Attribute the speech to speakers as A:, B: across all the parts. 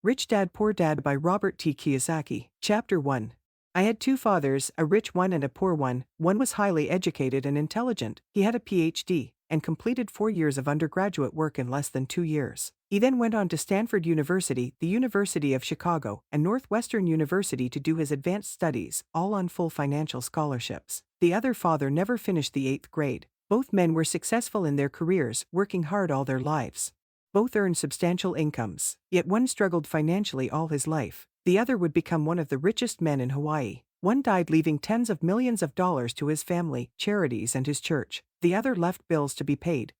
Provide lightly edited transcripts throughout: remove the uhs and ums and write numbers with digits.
A: Rich Dad Poor Dad by Robert T. Kiyosaki. Chapter 1. I had two fathers, a rich one and a poor one. One was highly educated and intelligent. He had a PhD and completed 4 years of undergraduate work in less than 2 years. He then went on to Stanford University, the University of Chicago, and Northwestern University to do his advanced studies, all on full financial scholarships. The other father never finished the 8th grade. Both men were successful in their careers, working hard all their lives. Both earned substantial incomes, yet one struggled financially all his life. The other would become one of the richest men in Hawaii. One died leaving tens of millions of dollars to his family, charities and his church. The other left bills to be paid.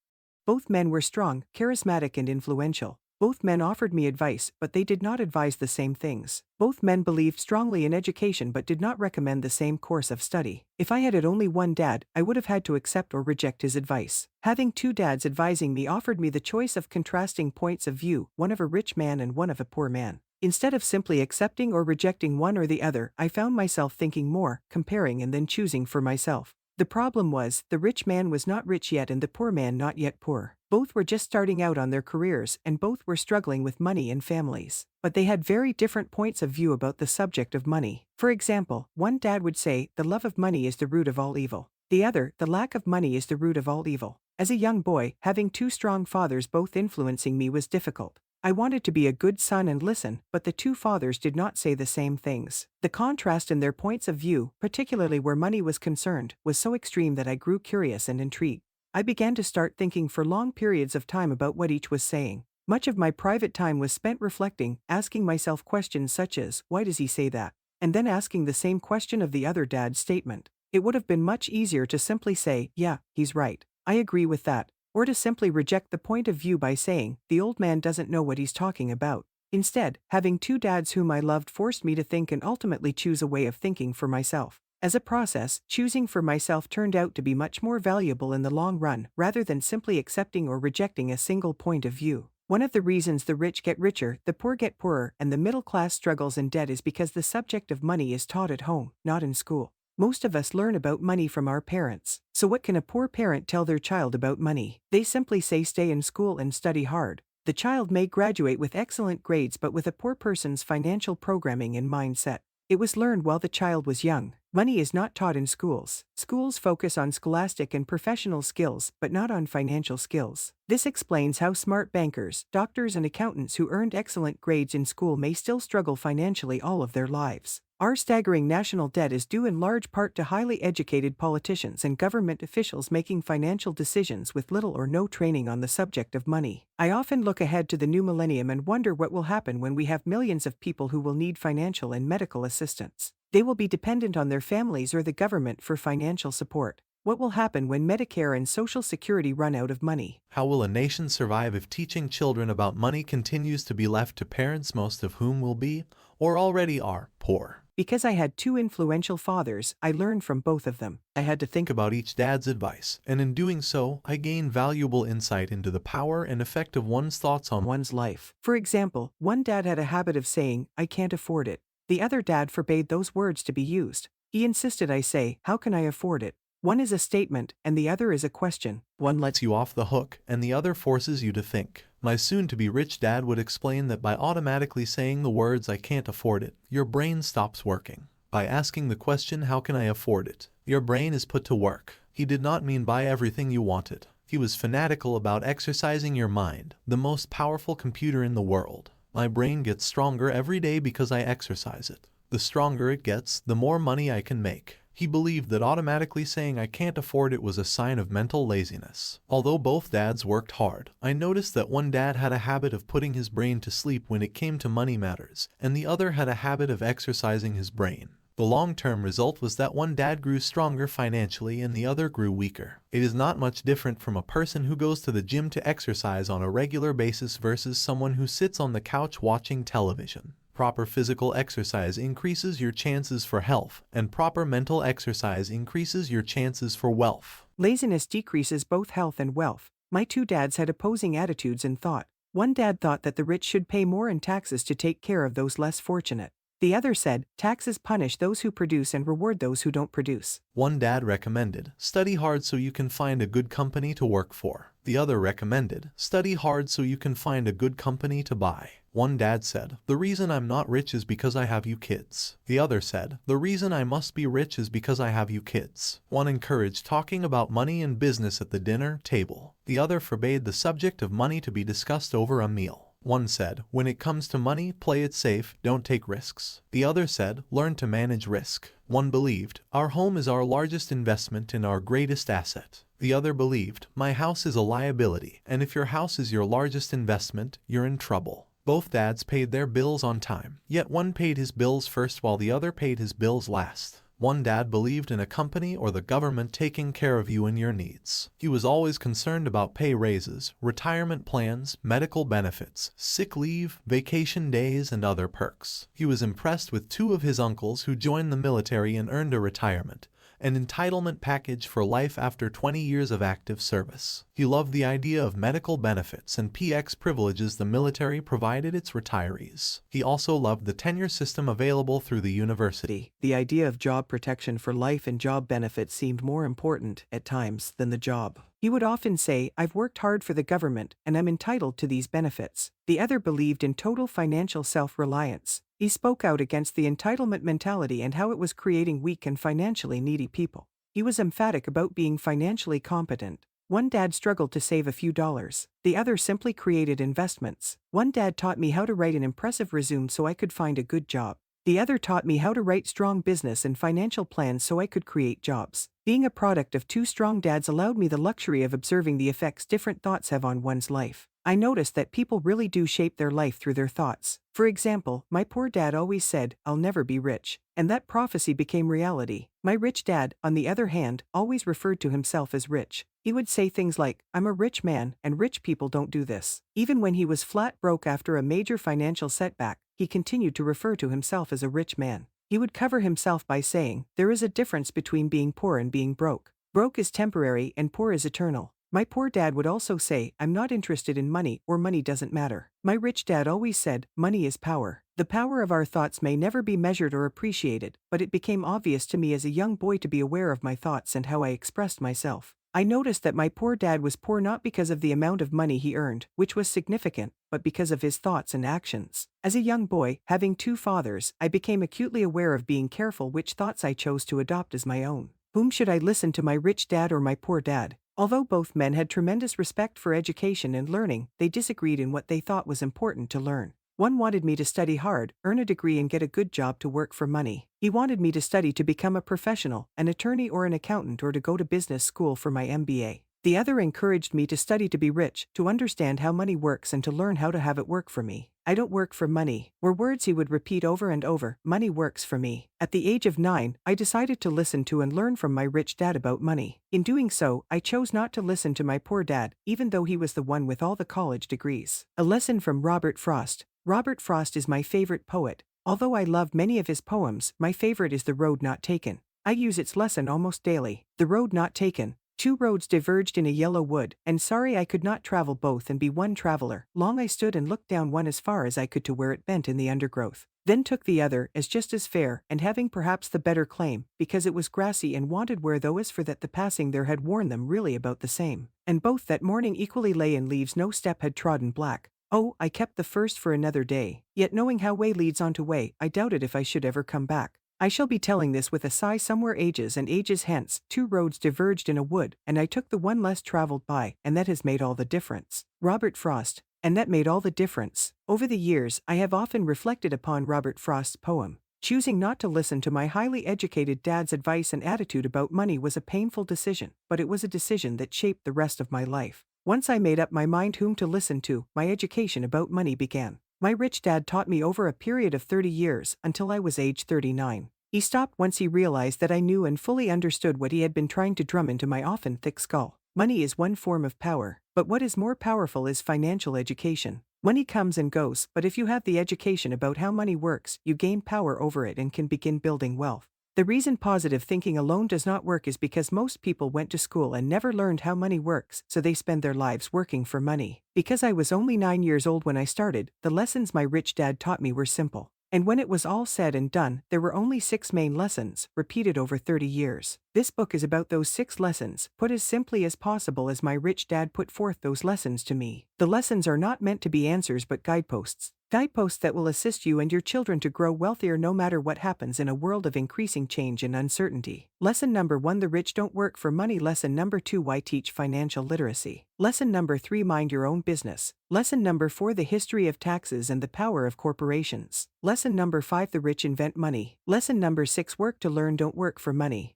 A: Both men were strong, charismatic and influential. Both men offered me advice, but they did not advise the same things. Both men believed strongly in education but did not recommend the same course of study. If I had only one dad, I would have had to accept or reject his advice. Having two dads advising me offered me the choice of contrasting points of view, one of a rich man and one of a poor man. Instead of simply accepting or rejecting one or the other, I found myself thinking more, comparing and then choosing for myself. The problem was, the rich man was not rich yet and the poor man not yet poor. Both were just starting out on their careers and both were struggling with money and families. But they had very different points of view about the subject of money. For example, one dad would say, the love of money is the root of all evil. The other, the lack of money is the root of all evil. As a young boy, having two strong fathers both influencing me was difficult. I wanted to be a good son and listen, but the two fathers did not say the same things. The contrast in their points of view, particularly where money was concerned, was so extreme that I grew curious and intrigued. I began to start thinking for long periods of time about what each was saying. Much of my private time was spent reflecting, asking myself questions such as, why does he say that? And then asking the same question of the other dad's statement. It would have been much easier to simply say, yeah, he's right. I agree with that. Or to simply reject the point of view by saying, the old man doesn't know what he's talking about. Instead, having two dads whom I loved forced me to think and ultimately choose a way of thinking for myself. As a process, choosing for myself turned out to be much more valuable in the long run, rather than simply accepting or rejecting a single point of view. One of the reasons the rich get richer, the poor get poorer, and the middle class struggles in debt is because the subject of money is taught at home, not in school. Most of us learn about money from our parents. So what can a poor parent tell their child about money? They simply say stay in school and study hard. The child may graduate with excellent grades but with a poor person's financial programming and mindset. It was learned while the child was young. Money is not taught in schools. Schools focus on scholastic and professional skills, but not on financial skills. This explains how smart bankers, doctors and accountants who earned excellent grades in school may still struggle financially all of their lives. Our staggering national debt is due in large part to highly educated politicians and government officials making financial decisions with little or no training on the subject of money. I often look ahead to the new millennium and wonder what will happen when we have millions of people who will need financial and medical assistance. They will be dependent on their families or the government for financial support. What will happen when Medicare and Social Security run out of money?
B: How will a nation survive if teaching children about money continues to be left to parents, most of whom will be, or already are, poor?
A: Because I had two influential fathers, I learned from both of them.
B: I had to think about each dad's advice, and in doing so, I gained valuable insight into the power and effect of one's thoughts on
A: one's life. For example, one dad had a habit of saying, I can't afford it. The other dad forbade those words to be used. He insisted I say, how can I afford it? One is a statement, and the other is a question.
B: One lets you off the hook, and the other forces you to think. My soon-to-be rich dad would explain that by automatically saying the words I can't afford it, your brain stops working. By asking the question how can I afford it, your brain is put to work. He did not mean buy everything you wanted. He was fanatical about exercising your mind, the most powerful computer in the world. My brain gets stronger every day because I exercise it. The stronger it gets, the more money I can make. He believed that automatically saying I can't afford it was a sign of mental laziness. Although both dads worked hard, I noticed that one dad had a habit of putting his brain to sleep when it came to money matters, and the other had a habit of exercising his brain. The long-term result was that one dad grew stronger financially and the other grew weaker. It is not much different from a person who goes to the gym to exercise on a regular basis versus someone who sits on the couch watching television. Proper physical exercise increases your chances for health, and proper mental exercise increases your chances for wealth.
A: Laziness decreases both health and wealth. My two dads had opposing attitudes and thought. One dad thought that the rich should pay more in taxes to take care of those less fortunate. The other said, taxes punish those who produce and reward those who don't produce.
B: One dad recommended, study hard so you can find a good company to work for. The other recommended, study hard so you can find a good company to buy. One dad said, the reason I'm not rich is because I have you kids. The other said, the reason I must be rich is because I have you kids. One encouraged talking about money and business at the dinner table. The other forbade the subject of money to be discussed over a meal. One said, when it comes to money, play it safe, don't take risks. The other said, learn to manage risk. One believed, our home is our largest investment and our greatest asset. The other believed, my house is a liability, and if your house is your largest investment, you're in trouble. Both dads paid their bills on time, yet one paid his bills first while the other paid his bills last. One dad believed in a company or the government taking care of you and your needs. He was always concerned about pay raises, retirement plans, medical benefits, sick leave, vacation days, and other perks. He was impressed with two of his uncles who joined the military and earned a retirement, an entitlement package for life after 20 years of active service. He loved the idea of medical benefits and PX privileges the military provided its retirees. He also loved the tenure system available through the university.
A: The idea of job protection for life and job benefits seemed more important, at times, than the job. He would often say, I've worked hard for the government, and I'm entitled to these benefits. The other believed in total financial self-reliance. He spoke out against the entitlement mentality and how it was creating weak and financially needy people. He was emphatic about being financially competent. One dad struggled to save a few dollars. The other simply created investments. One dad taught me how to write an impressive resume so I could find a good job. The other taught me how to write strong business and financial plans so I could create jobs. Being a product of two strong dads allowed me the luxury of observing the effects different thoughts have on one's life. I noticed that people really do shape their life through their thoughts. For example, my poor dad always said, I'll never be rich, and that prophecy became reality. My rich dad, on the other hand, always referred to himself as rich. He would say things like, I'm a rich man, and rich people don't do this. Even when he was flat broke after a major financial setback, he continued to refer to himself as a rich man. He would cover himself by saying, there is a difference between being poor and being broke. Broke is temporary and poor is eternal. My poor dad would also say, I'm not interested in money or money doesn't matter. My rich dad always said, money is power. The power of our thoughts may never be measured or appreciated, but it became obvious to me as a young boy to be aware of my thoughts and how I expressed myself. I noticed that my poor dad was poor not because of the amount of money he earned, which was significant, but because of his thoughts and actions. As a young boy, having two fathers, I became acutely aware of being careful which thoughts I chose to adopt as my own. Whom should I listen to, my rich dad or my poor dad? Although both men had tremendous respect for education and learning, they disagreed in what they thought was important to learn. One wanted me to study hard, earn a degree and get a good job to work for money. He wanted me to study to become a professional, an attorney or an accountant, or to go to business school for my MBA. The other encouraged me to study to be rich, to understand how money works and to learn how to have it work for me. I don't work for money, were words he would repeat over and over. Money works for me. At the age of 9, I decided to listen to and learn from my rich dad about money. In doing so, I chose not to listen to my poor dad, even though he was the one with all the college degrees. A lesson from Robert Frost. Robert Frost is my favorite poet. Although I love many of his poems, my favorite is The Road Not Taken. I use its lesson almost daily. The road not taken. Two roads diverged in a yellow wood, and sorry I could not travel both and be one traveler. Long I stood and looked down one as far as I could to where it bent in the undergrowth. Then took the other, as just as fair, and having perhaps the better claim, because it was grassy and wanted where though as for that the passing there had worn them really about the same. And both that morning equally lay in leaves no step had trodden black. Oh, I kept the first for another day, yet knowing how way leads on to way, I doubted if I should ever come back. I shall be telling this with a sigh somewhere ages and ages hence. Two roads diverged in a wood, and I took the one less traveled by, and that has made all the difference. Robert Frost. And that made all the difference. Over the years, I have often reflected upon Robert Frost's poem. Choosing not to listen to my highly educated dad's advice and attitude about money was a painful decision, but it was a decision that shaped the rest of my life. Once I made up my mind whom to listen to, my education about money began. My rich dad taught me over a period of 30 years, until I was age 39. He stopped once he realized that I knew and fully understood what he had been trying to drum into my often thick skull. Money is one form of power, but what is more powerful is financial education. Money comes and goes, but if you have the education about how money works, you gain power over it and can begin building wealth. The reason positive thinking alone does not work is because most people went to school and never learned how money works, so they spend their lives working for money. Because I was only 9 years old when I started, the lessons my rich dad taught me were simple. And when it was all said and done, there were only 6 main lessons, repeated over 30 years. This book is about those 6 lessons, put as simply as possible as my rich dad put forth those lessons to me. The lessons are not meant to be answers but guideposts. Guideposts that will assist you and your children to grow wealthier no matter what happens in a world of increasing change and uncertainty. Lesson number 1: The rich don't work for money. Lesson number 2: Why teach financial literacy. Lesson number 3: Mind your own business. Lesson number 4: The history of taxes and the power of corporations. Lesson number 5: The rich invent money. Lesson number 6: Work to learn, don't work for money.